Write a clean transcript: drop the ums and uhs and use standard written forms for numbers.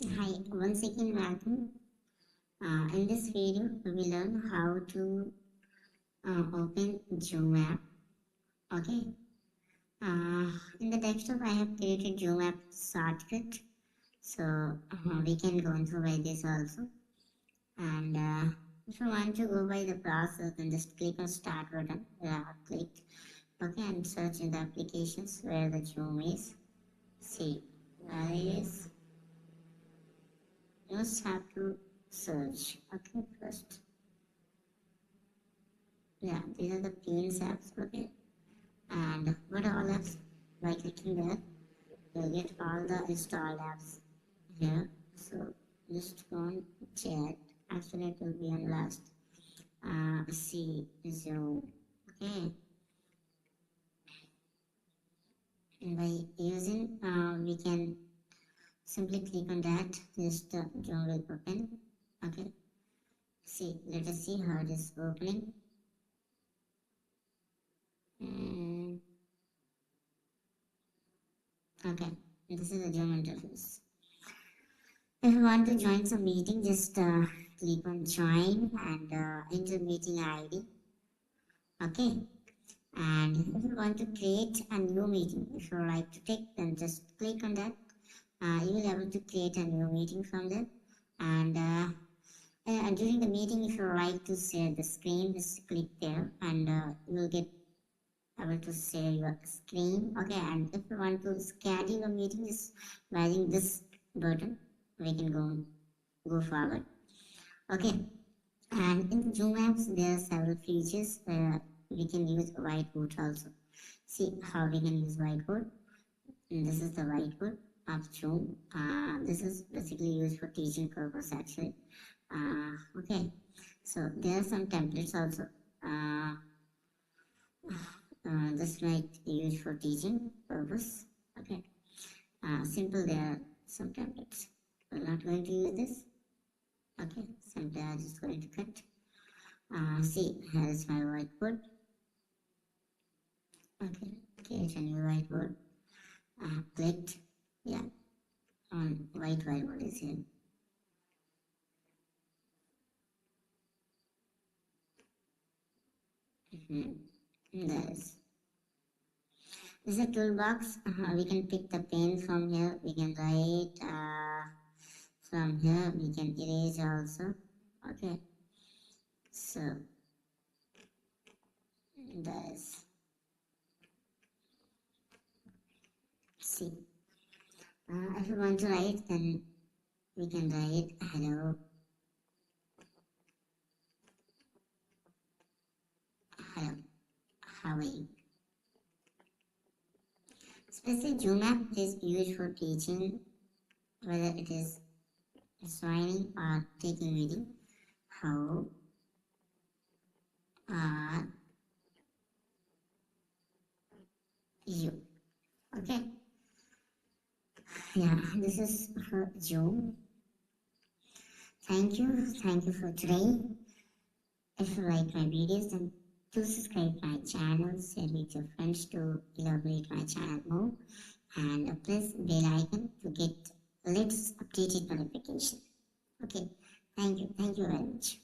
Hi, once again welcome. In this video, we will learn how to open Zoom app. Okay. In the desktop, I have created Zoom app shortcut, so we can go through by this also. And if you want to go by the process, then just click on Start button. Click. Okay, and search in the applications where the Zoom is. See, where it is. You just have to search. Okay, first. Yeah, these are the Beans apps, okay? And what all apps, by clicking there, you'll get all the installed apps here. So just go on chat. Actually, it will be on last. See, Zoom, okay? And by using, we can simply click on that. Just Zoom will open, okay? See, let us see how it is opening. Mm, okay, this is the Zoom interface. If you want to join some meeting, just click on join and enter meeting ID. Okay. And if you want to create a new meeting, if you like to take, then just click on that. You will be able to create a new meeting from there. And during the meeting, if you like to share the screen, just click there and you will get able to share your screen. Okay. And if you want to schedule a meeting, just by using this button, we can go forward. Okay, and in the Zoom apps, there are several features where we can use whiteboard also. See how we can use whiteboard. And this is the whiteboard of Zoom. This is basically used for teaching purpose actually. Okay, so there are some templates also. This might use for teaching purpose. Okay, simple. There are some templates. We're not going to use this. Okay, simply I'm just going to cut. See, here is my whiteboard. Okay, create a new whiteboard. Clicked, yeah, on whiteboard is here. There is. This is a toolbox. We can pick the pen from here. We can write from here. We can erase also. Okay, so there is. See, if you want to write, then we can write hello. Hello, how are you? Especially Zoom app is used for teaching, whether it is joining or taking video. How are you? Okay. Yeah, this is for Zoom. Thank you for today. If you like my videos, then do subscribe my channel, share with your friends to elaborate my channel more, and press bell icon to get latest updated notification. Okay, thank you very much.